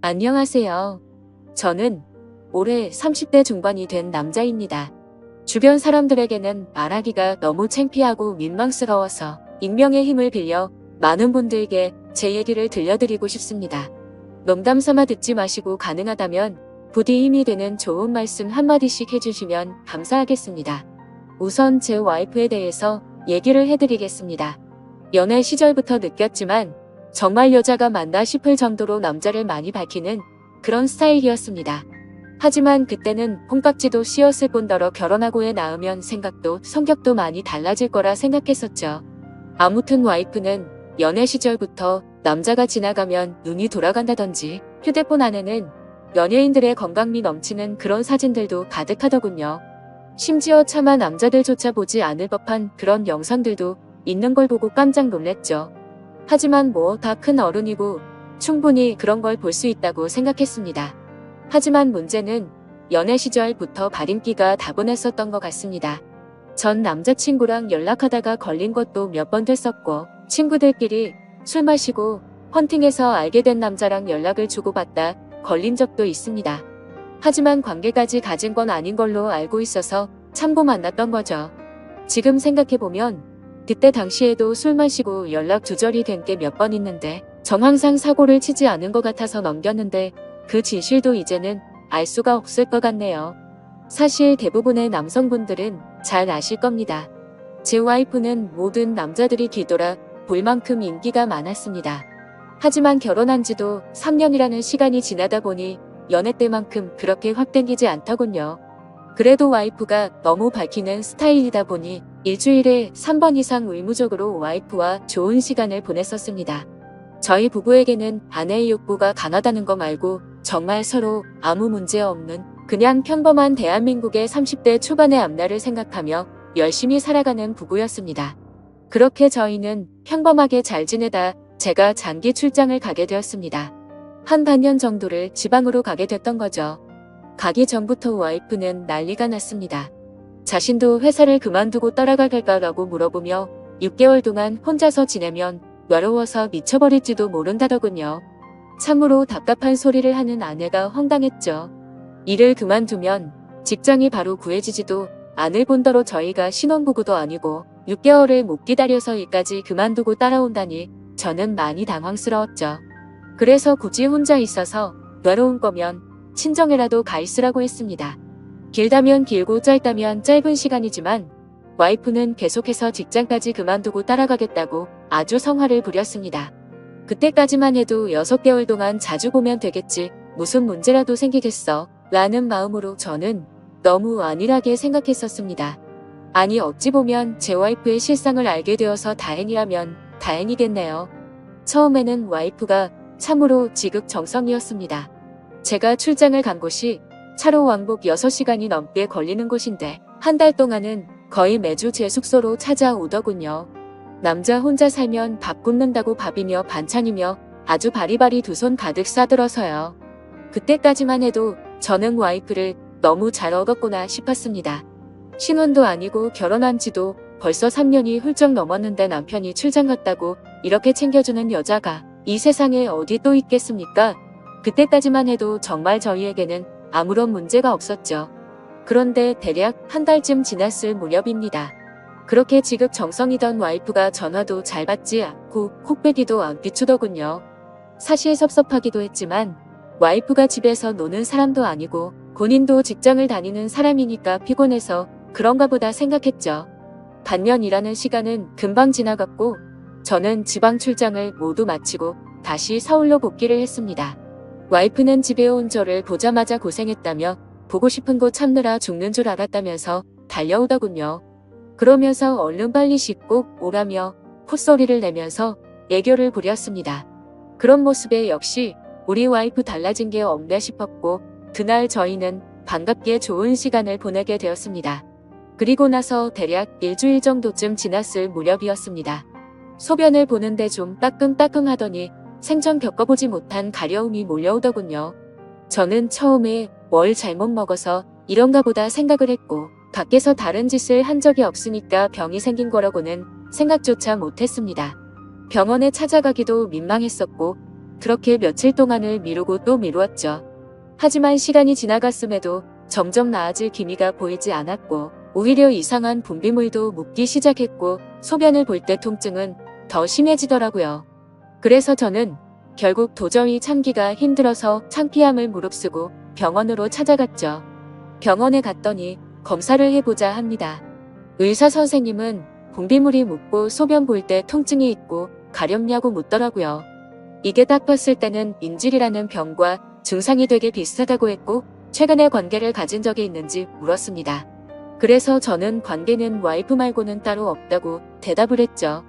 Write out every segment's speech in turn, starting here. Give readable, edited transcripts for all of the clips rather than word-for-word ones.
안녕하세요. 저는 올해 30대 중반이 된 남자입니다. 주변 사람들에게는 말하기가 너무 창피하고 민망스러워서 익명의 힘을 빌려 많은 분들께 제 얘기를 들려드리고 싶습니다. 농담 삼아 듣지 마시고 가능하다면 부디 힘이 되는 좋은 말씀 한마디씩 해주시면 감사하겠습니다. 우선 제 와이프에 대해서 얘기를 해드리겠습니다. 연애 시절부터 느꼈지만 정말 여자가 맞나 싶을 정도로 남자를 많이 밝히는 그런 스타일이었습니다. 하지만 그때는 콩깍지도 씌었을 뿐더러 결혼하고 애 낳으면 생각도 성격도 많이 달라질 거라 생각했었죠. 아무튼 와이프는 연애 시절부터 남자가 지나가면 눈이 돌아간다던지 휴대폰 안에는 연예인들의 건강미 넘치는 그런 사진들도 가득하더군요. 심지어 차마 남자들조차 보지 않을 법한 그런 영상들도 있는 걸 보고 깜짝 놀랐죠. 하지만 뭐 다 큰 어른이고 충분히 그런 걸 볼 수 있다고 생각했습니다. 하지만 문제는 연애 시절부터 발인기가 다분했었던 것 같습니다. 전 남자친구랑 연락하다가 걸린 것도 몇 번 됐었고 친구들끼리 술 마시고 헌팅해서 알게 된 남자랑 연락을 주고받다 걸린 적도 있습니다. 하지만 관계까지 가진 건 아닌 걸로 알고 있어서 참고 만났던 거죠. 지금 생각해보면 그때 당시에도 술 마시고 연락 두절이 된 게 몇 번 있는데 전 항상 사고를 치지 않은 것 같아서 넘겼는데 그 진실도 이제는 알 수가 없을 것 같네요. 사실 대부분의 남성분들은 잘 아실 겁니다. 제 와이프는 모든 남자들이 뒤돌아 볼 만큼 인기가 많았습니다. 하지만 결혼한 지도 3년이라는 시간이 지나다 보니 연애 때만큼 그렇게 확 땡기지 않더군요. 그래도 와이프가 너무 밝히는 스타일이다 보니 일주일에 3번 이상 의무적으로 와이프와 좋은 시간을 보냈었습니다. 저희 부부에게는 아내의 욕구가 강하다는 거 말고 정말 서로 아무 문제 없는 그냥 평범한 대한민국의 30대 초반의 앞날을 생각하며 열심히 살아가는 부부였습니다. 그렇게 저희는 평범하게 잘 지내다 제가 장기 출장을 가게 되었습니다. 한 반년 정도를 지방으로 가게 됐던 거죠. 가기 전부터 와이프는 난리가 났습니다. 자신도 회사를 그만두고 따라갈까라고 물어보며 6개월 동안 혼자서 지내면 외로워서 미쳐버릴지도 모른다더군요. 참으로 답답한 소리를 하는 아내가 황당했죠. 일을 그만두면 직장이 바로 구해지지도 않을 뿐더러 저희가 신혼부부도 아니고 6개월을 못 기다려서 일까지 그만두고 따라온다니 저는 많이 당황스러웠죠. 그래서 굳이 혼자 있어서 외로운 거면 친정에라도 가 있으라고 했습니다. 길다면 길고 짧다면 짧은 시간이지만 와이프는 계속해서 직장까지 그만두고 따라가겠다고 아주 성화를 부렸습니다. 그때까지만 해도 6개월 동안 자주 보면 되겠지, 무슨 문제라도 생기겠어 라는 마음으로 저는 너무 안일하게 생각했었습니다. 아니 어찌 보면 제 와이프의 실상을 알게 되어서 다행이라면 다행이겠네요. 처음에는 와이프가 참으로 지극정성이었습니다. 제가 출장을 간 곳이 차로 왕복 6시간이 넘게 걸리는 곳인데 한 달 동안은 거의 매주 제 숙소로 찾아오더군요. 남자 혼자 살면 밥 굶는다고 밥이며 반찬이며 아주 바리바리 두 손 가득 싸들어서요. 그때까지만 해도 저는 와이프를 너무 잘 얻었구나 싶었습니다. 신혼도 아니고 결혼한 지도 벌써 3년이 훌쩍 넘었는데 남편이 출장 갔다고 이렇게 챙겨주는 여자가 이 세상에 어디 또 있겠습니까? 그때까지만 해도 정말 저희에게는 아무런 문제가 없었죠. 그런데 대략 한 달쯤 지났을 무렵입니다. 그렇게 지극정성이던 와이프가 전화도 잘 받지 않고 콕빼기도 안 비추더군요. 사실 섭섭하기도 했지만 와이프가 집에서 노는 사람도 아니고 본인도 직장을 다니는 사람이니까 피곤해서 그런가 보다 생각했죠. 반면 일하는 시간은 금방 지나갔고 저는 지방 출장을 모두 마치고 다시 서울로 복귀를 했습니다. 와이프는 집에 온 저를 보자마자 고생했다며 보고 싶은 곳 참느라 죽는 줄 알았다면서 달려오더군요. 그러면서 얼른 빨리 씻고 오라며 콧소리를 내면서 애교를 부렸습니다. 그런 모습에 역시 우리 와이프 달라진 게 없네 싶었고 그날 저희는 반갑게 좋은 시간을 보내게 되었습니다. 그리고 나서 대략 일주일 정도쯤 지났을 무렵이었습니다. 소변을 보는데 좀 따끔따끔하더니 생전 겪어보지 못한 가려움이 몰려오더군요. 저는 처음에 뭘 잘못 먹어서 이런가 보다 생각을 했고 밖에서 다른 짓을 한 적이 없으니까 병이 생긴 거라고는 생각조차 못했습니다. 병원에 찾아가기도 민망했었고 그렇게 며칠 동안을 미루고 또 미루었죠. 하지만 시간이 지나갔음에도 점점 나아질 기미가 보이지 않았고 오히려 이상한 분비물도 묻기 시작했고 소변을 볼 때 통증은 더 심해지더라고요. 그래서 저는 결국 도저히 참기가 힘들어서 창피함을 무릅쓰고 병원으로 찾아갔죠. 병원에 갔더니 검사를 해보자 합니다. 의사 선생님은 분비물이 묻고 소변 볼 때 통증이 있고 가렵냐고 묻더라고요. 이게 딱 봤을 때는 인질이라는 병과 증상이 되게 비슷하다고 했고 최근에 관계를 가진 적이 있는지 물었습니다. 그래서 저는 관계는 와이프 말고는 따로 없다고 대답을 했죠.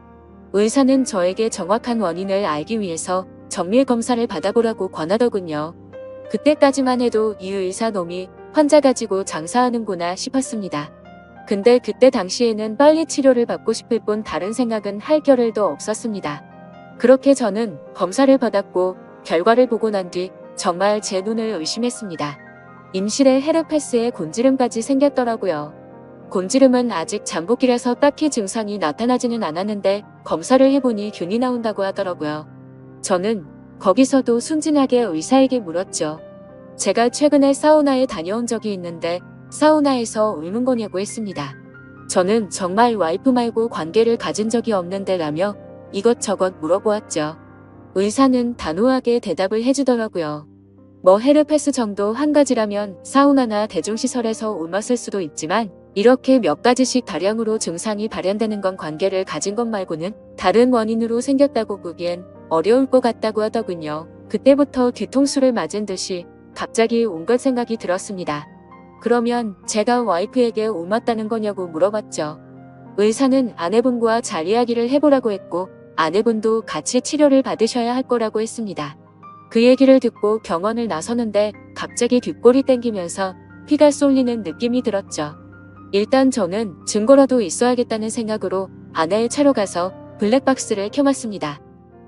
의사는 저에게 정확한 원인을 알기 위해서 정밀 검사를 받아보라고 권하더군요. 그때까지만 해도 이 의사 놈이 환자 가지고 장사하는구나 싶었습니다. 근데 그때 당시에는 빨리 치료를 받고 싶을 뿐 다른 생각은 할 겨를도 없었습니다. 그렇게 저는 검사를 받았고 결과를 보고 난 뒤 정말 제 눈을 의심했습니다. 임실에 헤르페스에 곤지름까지 생겼더라고요. 곤지름은 아직 잠복기라서 딱히 증상이 나타나지는 않았는데 검사를 해보니 균이 나온다고 하더라고요. 저는 거기서도 순진하게 의사에게 물었죠. 제가 최근에 사우나에 다녀온 적이 있는데 사우나에서 옮은 거냐고 했습니다. 저는 정말 와이프 말고 관계를 가진 적이 없는데 라며 이것저것 물어보았죠. 의사는 단호하게 대답을 해주더라고요. 뭐 헤르페스 정도 한 가지라면 사우나나 대중시설에서 옮았을 수도 있지만 이렇게 몇 가지씩 다량으로 증상이 발현되는 건 관계를 가진 것 말고는 다른 원인으로 생겼다고 보기엔 어려울 것 같다고 하더군요. 그때부터 뒤통수를 맞은 듯이 갑자기 온갖 생각이 들었습니다. 그러면 제가 와이프에게 옮았다는 거냐고 물어봤죠. 의사는 아내분과 잘 이야기를 해보라고 했고 아내분도 같이 치료를 받으셔야 할 거라고 했습니다. 그 얘기를 듣고 병원을 나서는데 갑자기 뒷골이 땡기면서 피가 쏠리는 느낌이 들었죠. 일단 저는 증거라도 있어야겠다는 생각으로 아내의 차로 가서 블랙박스를 켜봤습니다.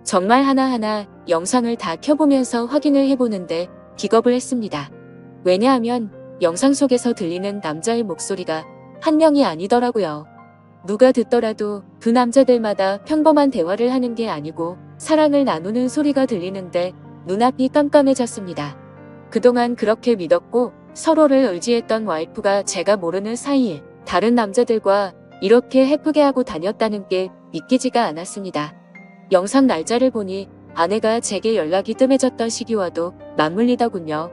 정말 하나하나 영상을 다 켜보면서 확인을 해보는데 기겁을 했습니다. 왜냐하면 영상 속에서 들리는 남자의 목소리가 한 명이 아니더라고요. 누가 듣더라도 그 남자들마다 평범한 대화를 하는 게 아니고 사랑을 나누는 소리가 들리는데 눈앞이 깜깜해졌습니다. 그동안 그렇게 믿었고 서로를 의지했던 와이프가 제가 모르는 사이에 다른 남자들과 이렇게 해프게 하고 다녔다는 게 믿기지가 않았습니다. 영상 날짜를 보니 아내가 제게 연락이 뜸해졌던 시기와도 맞물리더군요.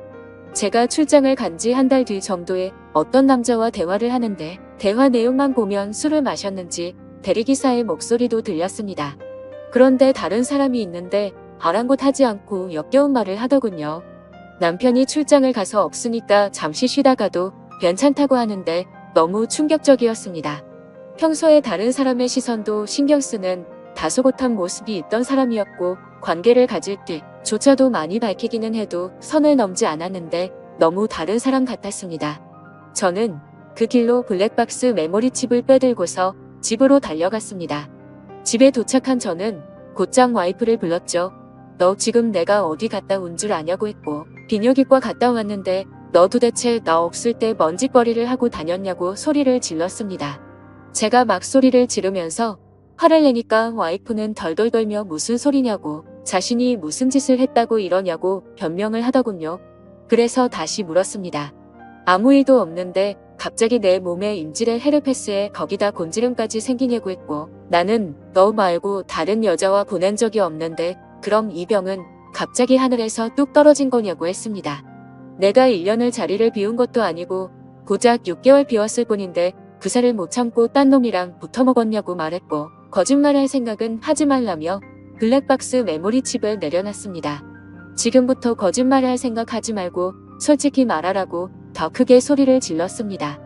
제가 출장을 간 지 한 달 뒤 정도에 어떤 남자와 대화를 하는데 대화 내용만 보면 술을 마셨는지 대리기사의 목소리도 들렸습니다. 그런데 다른 사람이 있는데 아랑곳하지 않고 역겨운 말을 하더군요. 남편이 출장을 가서 없으니까 잠시 쉬다가도 괜찮다고 하는데 너무 충격적이었습니다. 평소에 다른 사람의 시선도 신경 쓰는 다소곳한 모습이 있던 사람이었고 관계를 가질 때조차도 많이 밝히기는 해도 선을 넘지 않았는데 너무 다른 사람 같았습니다. 저는 그 길로 블랙박스 메모리칩을 빼들고서 집으로 달려갔습니다. 집에 도착한 저는 곧장 와이프를 불렀죠. 너 지금 내가 어디 갔다 온 줄 아냐고 했고 비뇨기과 갔다 왔는데 너 도대체 나 없을 때 먼지거리를 하고 다녔냐고 소리를 질렀습니다. 제가 막 소리를 지르면서 화를 내니까 와이프는 덜덜 떨며 무슨 소리냐고 자신이 무슨 짓을 했다고 이러냐고 변명을 하더군요. 그래서 다시 물었습니다. 아무 일도 없는데 갑자기 내 몸에 임질의 헤르페스에 거기다 곤지름까지 생기냐고 했고 나는 너 말고 다른 여자와 보낸 적이 없는데 그럼 이 병은 갑자기 하늘에서 뚝 떨어진 거냐고 했습니다. 내가 1년을 자리를 비운 것도 아니고 고작 6개월 비웠을 뿐인데 그새를 못 참고 딴 놈이랑 붙어먹었냐고 말했고 거짓말할 생각은 하지 말라며 블랙박스 메모리칩을 내려놨습니다. 지금부터 거짓말할 생각 하지 말고 솔직히 말하라고 더 크게 소리를 질렀습니다.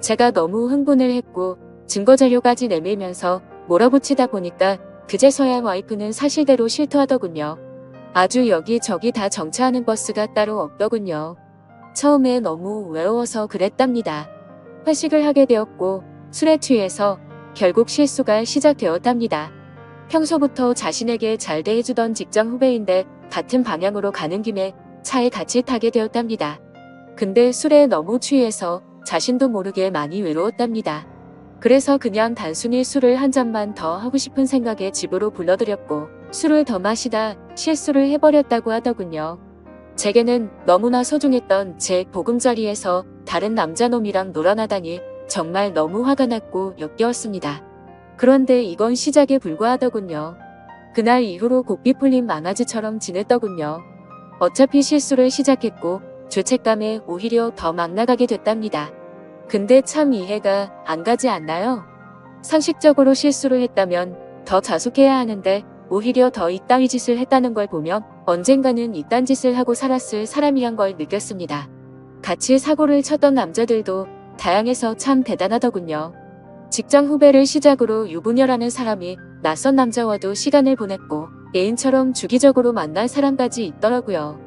제가 너무 흥분을 했고 증거자료까지 내밀면서 몰아붙이다 보니까 그제서야 와이프는 사실대로 실토하더군요. 아주 여기저기 다 정차하는 버스가 따로 없더군요. 처음에 너무 외로워서 그랬답니다. 회식을 하게 되었고 술에 취해서 결국 실수가 시작되었답니다. 평소부터 자신에게 잘 대해주던 직장 후배인데 같은 방향으로 가는 김에 차에 같이 타게 되었답니다. 근데 술에 너무 취해서 자신도 모르게 많이 외로웠답니다. 그래서 그냥 단순히 술을 한 잔만 더 하고 싶은 생각에 집으로 불러들였고 술을 더 마시다 실수를 해버렸다고 하더군요. 제게는 너무나 소중했던 제 보금자리에서 다른 남자놈이랑 놀아나다니 정말 너무 화가 났고 역겨웠습니다. 그런데 이건 시작에 불과하더군요. 그날 이후로 고삐 풀린 망아지처럼 지냈더군요. 어차피 실수를 시작했고 죄책감에 오히려 더 막 나가게 됐답니다. 근데 참 이해가 안 가지 않나요? 상식적으로 실수를 했다면 더 자숙해야 하는데 오히려 더 이따위 짓을 했다는 걸 보면 언젠가는 이딴 짓을 하고 살았을 사람이란 걸 느꼈습니다. 같이 사고를 쳤던 남자들도 다양해서 참 대단하더군요. 직장 후배를 시작으로 유부녀라는 사람이 낯선 남자와도 시간을 보냈고 애인처럼 주기적으로 만난 사람까지 있더라고요.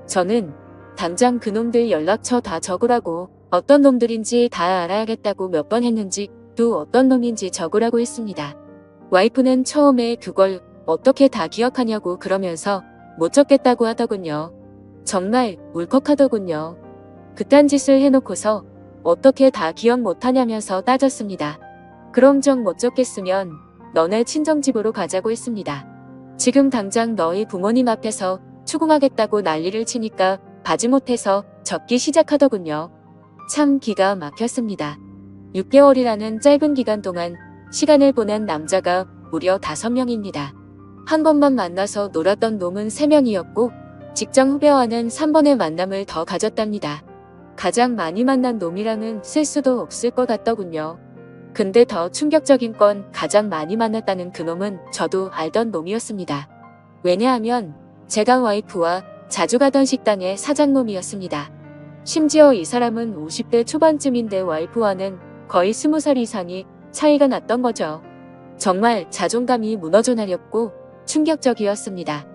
저는 당장 그놈들 연락처 다 적으라고, 어떤 놈들인지 다 알아야겠다고 몇 번 했는지 또 어떤 놈인지 적으라고 했습니다. 와이프는 처음에 그걸 어떻게 다 기억하냐고 그러면서 못 적겠다고 하더군요. 정말 울컥하더군요. 그딴 짓을 해놓고서 어떻게 다 기억 못하냐면서 따졌습니다. 그럼 정 못 적겠으면 너네 친정집으로 가자고 했습니다. 지금 당장 너희 부모님 앞에서 추궁하겠다고 난리를 치니까 바지 못해서 적기 시작하더군요. 참 기가 막혔습니다. 6개월이라는 짧은 기간 동안 시간을 보낸 남자가 무려 5명입니다. 한 번만 만나서 놀았던 놈은 3명이었고 직장 후배와는 3번의 만남을 더 가졌답니다. 가장 많이 만난 놈이랑은 쓸 수도 없을 것 같더군요. 근데 더 충격적인 건 가장 많이 만났다는 그놈은 저도 알던 놈이었습니다. 왜냐하면 제가 와이프와 자주 가던 식당의 사장놈이었습니다. 심지어 이 사람은 50대 초반쯤인데 와이프와는 거의 20살 이상이 차이가 났던 거죠. 정말 자존감이 무너져 내렸고 충격적이었습니다.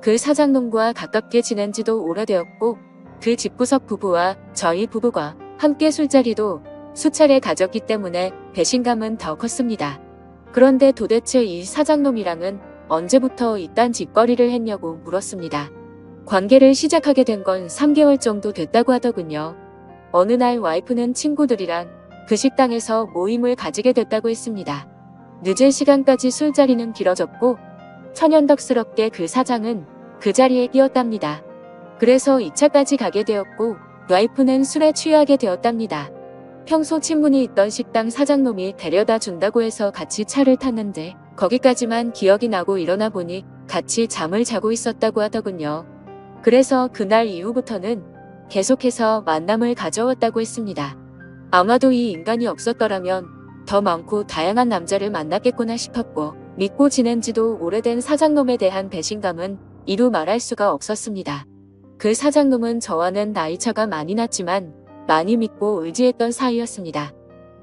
그 사장놈과 가깝게 지낸 지도 오래되었고 그 집구석 부부와 저희 부부가 함께 술자리도 수차례 가졌기 때문에 배신감은 더 컸습니다. 그런데 도대체 이 사장놈이랑은 언제부터 이딴 짓거리를 했냐고 물었습니다. 관계를 시작하게 된 건 3개월 정도 됐다고 하더군요. 어느 날 와이프는 친구들이랑 그 식당에서 모임을 가지게 됐다고 했습니다. 늦은 시간까지 술자리는 길어졌고 천연덕스럽게 그 사장은 그 자리에 끼었답니다. 그래서 2차까지 가게 되었고 와이프는 술에 취하게 되었답니다. 평소 친분이 있던 식당 사장놈이 데려다 준다고 해서 같이 차를 탔는데 거기까지만 기억이 나고 일어나 보니 같이 잠을 자고 있었다고 하더군요. 그래서 그날 이후부터는 계속해서 만남을 가져왔다고 했습니다. 아마도 이 인간이 없었더라면 더 많고 다양한 남자를 만났겠구나 싶었고 믿고 지낸 지도 오래된 사장놈에 대한 배신감은 이루 말할 수가 없었습니다. 그 사장놈은 저와는 나이차가 많이 났지만 많이 믿고 의지했던 사이였습니다.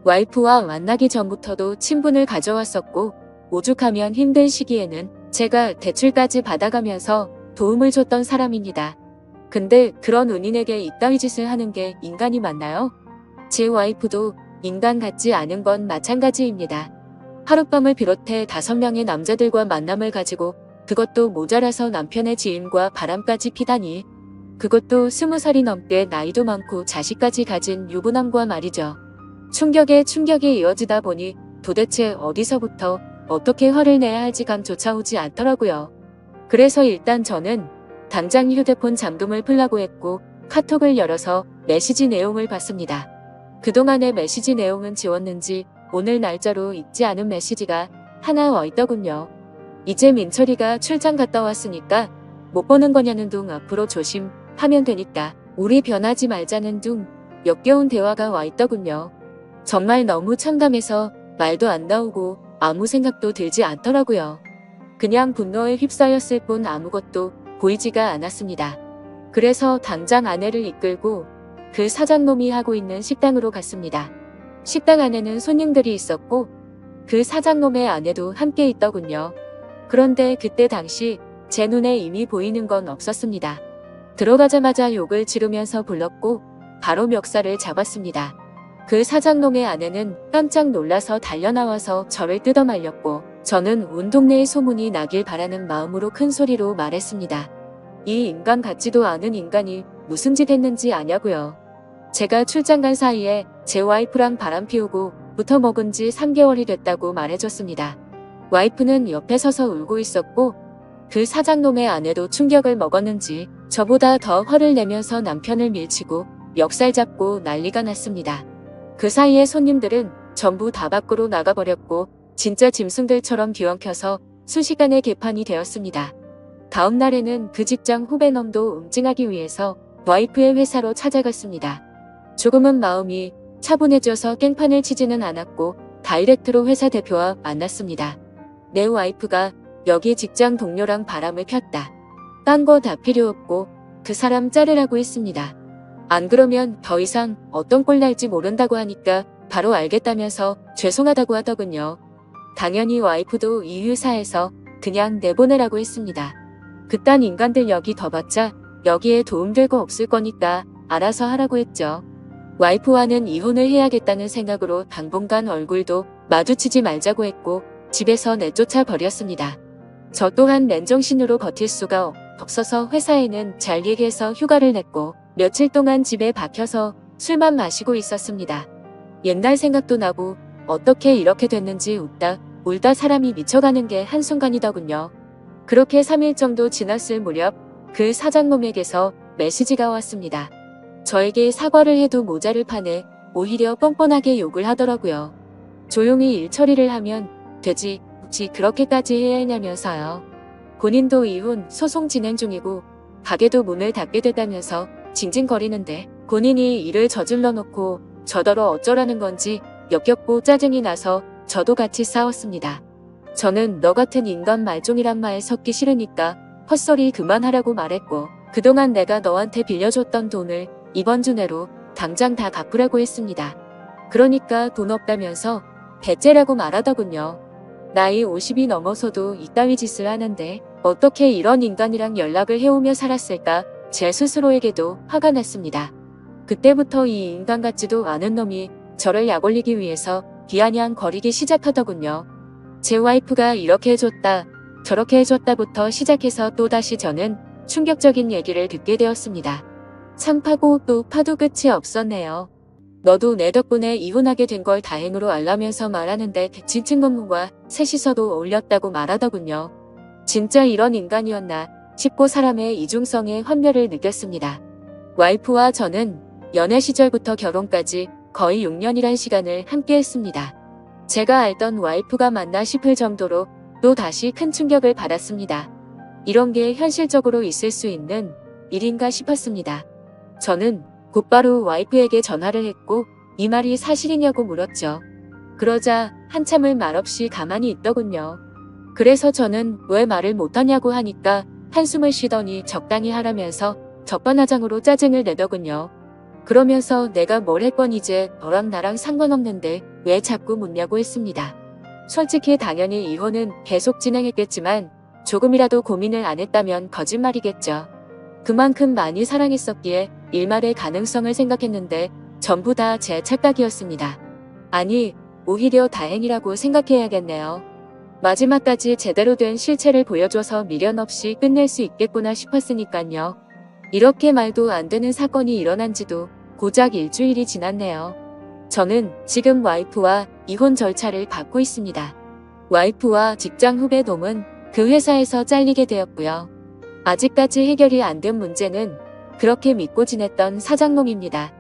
와이프와 만나기 전부터도 친분을 가져왔었고 오죽하면 힘든 시기에는 제가 대출까지 받아가면서 도움을 줬던 사람입니다. 근데 그런 은인에게 이따위 짓을 하는 게 인간이 맞나요? 제 와이프도 인간 같지 않은 건 마찬가지입니다. 하룻밤을 비롯해 5명의 남자들과 만남을 가지고 그것도 모자라서 남편의 지인과 바람까지 피다니, 그것도 20살이 넘게 나이도 많고 자식까지 가진 유부남과 말이죠. 충격에 충격이 이어지다 보니 도대체 어디서부터 어떻게 화를 내야 할지 감조차 오지 않더라고요. 그래서 일단 저는 당장 휴대폰 잠금을 풀라고 했고 카톡을 열어서 메시지 내용을 봤습니다. 그동안의 메시지 내용은 지웠는지 오늘 날짜로 읽지 않은 메시지가 하나 와 있더군요. 이제 민철이가 출장 갔다 왔으니까 못 보는 거냐는 둥 앞으로 조심하면 되니까 우리 변하지 말자는 둥 역겨운 대화가 와 있더군요. 정말 너무 참담해서 말도 안 나오고 아무 생각도 들지 않더라고요. 그냥 분노에 휩싸였을 뿐 아무것도 보이지가 않았습니다. 그래서 당장 아내를 이끌고 그 사장놈이 하고 있는 식당으로 갔습니다. 식당 안에는 손님들이 있었고 그 사장놈의 아내도 함께 있더군요. 그런데 그때 당시 제 눈에 이미 보이는 건 없었습니다. 들어가자마자 욕을 지르면서 불렀고 바로 멱살을 잡았습니다. 그 사장놈의 아내는 깜짝 놀라서 달려나와서 저를 뜯어말렸고 저는 온 동네에 소문이 나길 바라는 마음으로 큰 소리로 말했습니다. 이 인간 같지도 않은 인간이 무슨 짓 했는지 아냐고요. 제가 출장 간 사이에 제 와이프랑 바람 피우고 붙어 먹은 지 3개월이 됐다고 말해줬습니다. 와이프는 옆에 서서 울고 있었고 그 사장놈의 아내도 충격을 먹었는지 저보다 더 화를 내면서 남편을 밀치고 멱살 잡고 난리가 났습니다. 그 사이에 손님들은 전부 다 밖으로 나가버렸고 진짜 짐승들처럼 뒤엉켜서 순식간에 개판이 되었습니다. 다음 날에는 그 직장 후배놈도 응징하기 위해서 와이프의 회사로 찾아갔습니다. 조금은 마음이 차분해져서 깽판을 치지는 않았고 다이렉트로 회사 대표와 만났습니다. 내 와이프가 여기 직장 동료랑 바람을 폈다. 딴 거 다 필요 없고 그 사람 자르라고 했습니다. 안 그러면 더 이상 어떤 꼴 날지 모른다고 하니까 바로 알겠다면서 죄송하다고 하더군요. 당연히 와이프도 이 회사에서 그냥 내보내라고 했습니다. 그딴 인간들 여기 더 봤자 여기에 도움될 거 없을 거니까 알아서 하라고 했죠. 와이프와는 이혼을 해야겠다는 생각으로 당분간 얼굴도 마주치지 말자고 했고 집에서 내쫓아 버렸습니다. 저 또한 맨정신으로 버틸 수가 없어서 회사에는 잘 얘기해서 휴가를 냈고 며칠 동안 집에 박혀서 술만 마시고 있었습니다. 옛날 생각도 나고 어떻게 이렇게 됐는지 웃다 울다 사람이 미쳐가는 게 한순간이더군요. 그렇게 3일 정도 지났을 무렵 그 사장놈에게서 메시지가 왔습니다. 저에게 사과를 해도 모자를 파네 오히려 뻔뻔하게 욕을 하더라고요. 조용히 일 처리를 하면 되지 굳이 그렇게까지 해야 하냐면서요. 본인도 이혼 소송 진행 중이고 가게도 문을 닫게 됐다면서 징징거리는데 본인이 일을 저질러 놓고 저더러 어쩌라는 건지 역겹고 짜증이 나서 저도 같이 싸웠습니다. 저는 너 같은 인간 말종이란 말 섞기 싫으니까 헛소리 그만하라고 말했고 그동안 내가 너한테 빌려줬던 돈을 이번 주 내로 당장 다 갚으라고 했습니다. 그러니까 돈 없다면서 배째라고 말하더군요. 나이 50이 넘어서도 이따위 짓을 하는데 어떻게 이런 인간이랑 연락을 해오며 살았을까 제 스스로에게도 화가 났습니다. 그때부터 이 인간 같지도 않은 놈이 저를 약올리기 위해서 비아냥거리기 시작하더군요. 제 와이프가 이렇게 해줬다 저렇게 해줬다부터 시작해서 또다시 저는 충격적인 얘기를 듣게 되었습니다. 참 파고 또 파도 끝이 없었네요. 너도 내 덕분에 이혼하게 된 걸 다행으로 알라면서 말하는데 진친건문과 셋이서도 어울렸다고 말하더군요. 진짜 이런 인간이었나 싶고 사람의 이중성에 환멸을 느꼈습니다. 와이프와 저는 연애 시절부터 결혼까지 거의 6년이란 시간을 함께 했습니다. 제가 알던 와이프가 맞나 싶을 정도로 또 다시 큰 충격을 받았습니다. 이런 게 현실적으로 있을 수 있는 일인가 싶었습니다. 저는 곧바로 와이프에게 전화를 했고 이 말이 사실이냐고 물었죠. 그러자 한참을 말없이 가만히 있더군요. 그래서 저는 왜 말을 못하냐고 하니까 한숨을 쉬더니 적당히 하라면서 적반하장으로 짜증을 내더군요. 그러면서 내가 뭘 했건 이제 너랑 나랑 상관없는데 왜 자꾸 묻냐고 했습니다. 솔직히 당연히 이혼은 계속 진행했겠지만 조금이라도 고민을 안 했다면 거짓말이겠죠. 그만큼 많이 사랑했었기에 일말의 가능성을 생각했는데 전부 다 제 착각이었습니다. 아니, 오히려 다행이라고 생각해야겠네요. 마지막까지 제대로 된 실체를 보여줘서 미련 없이 끝낼 수 있겠구나 싶었으니깐요. 이렇게 말도 안 되는 사건이 일어난 지도 고작 일주일이 지났네요. 저는 지금 와이프와 이혼 절차를 밟고 있습니다. 와이프와 직장 후배 놈은 그 회사에서 잘리게 되었고요. 아직까지 해결이 안 된 문제는 그렇게 믿고 지냈던 사장놈입니다.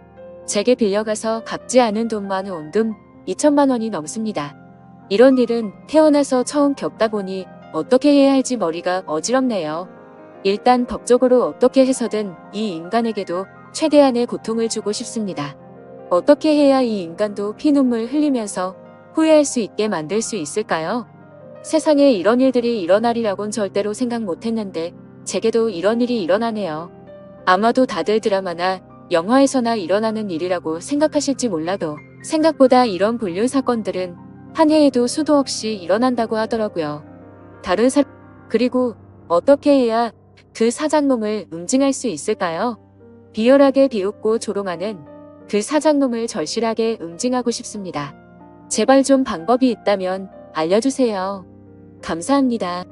제게 빌려가서 갚지 않은 돈만 온돈 2천만 원이 넘습니다. 이런 일은 태어나서 처음 겪다 보니 어떻게 해야 할지 머리가 어지럽네요. 일단 법적으로 어떻게 해서든 이 인간에게도 최대한의 고통을 주고 싶습니다. 어떻게 해야 이 인간도 피눈물 흘리면서 후회할 수 있게 만들 수 있을까요? 세상에 이런 일들이 일어나리라곤 절대로 생각 못했는데 제게도 이런 일이 일어나네요. 아마도 다들 드라마나 영화에서나 일어나는 일이라고 생각하실지 몰라도 생각보다 이런 불륜 사건들은 한 해에도 수도 없이 일어난다고 하더라고요. 다른 사람 그리고 어떻게 해야 그 사장놈을 응징할 수 있을까요? 비열하게 비웃고 조롱하는 그 사장놈을 절실하게 응징하고 싶습니다. 제발 좀 방법이 있다면 알려주세요. 감사합니다.